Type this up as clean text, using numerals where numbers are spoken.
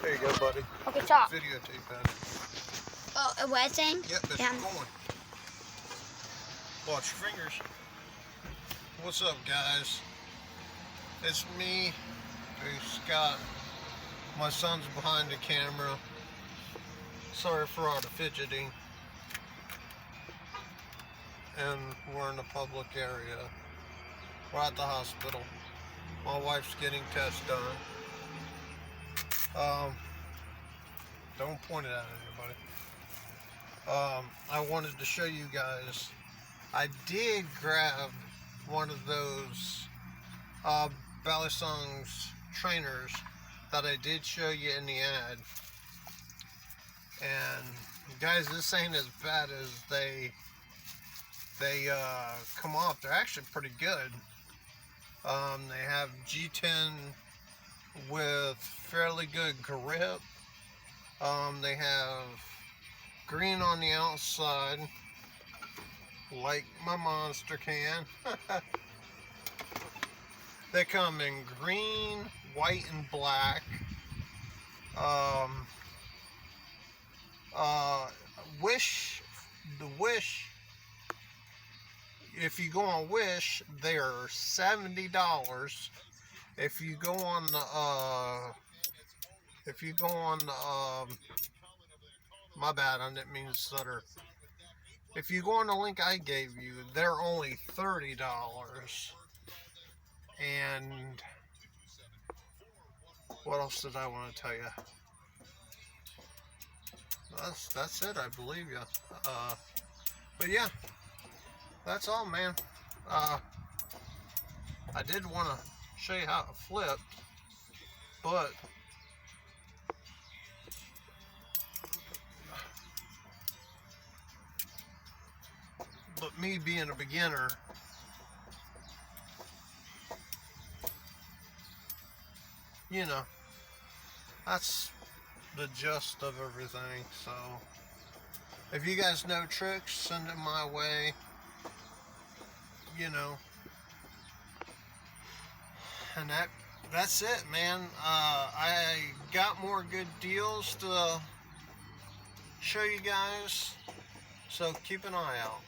There you go, buddy. Okay, chop. Videotape that. Oh, a wet thing? Yep, that's Yeah. going. Watch your fingers. What's up, guys? It's me, Scott. My son's behind the camera. Sorry for all the fidgeting. And we're in a public area. We're at the hospital. My wife's getting tests done. Don't point it at anybody. I wanted to show you guys. I did grab one of those balisong trainers that I did show you in the ad. And guys, this ain't as bad as they come off. They're actually pretty good. They have G10 with fairly good grip. They have green on the outside, like my monster can. They come in green, white, and black. Wish, if you go on Wish, they are $70. If you go on the my bad, I didn't mean to stutter. If you go on the link I gave you, they're only $30. And what else did I want to tell you? That's it, I believe you. But yeah, that's all, man. I did want to show you how it flipped, but me being a beginner, you know, that's the gist of everything. So if you guys know tricks, send them my way, you know. And that's it, man. I got more good deals to show you guys, so keep an eye out.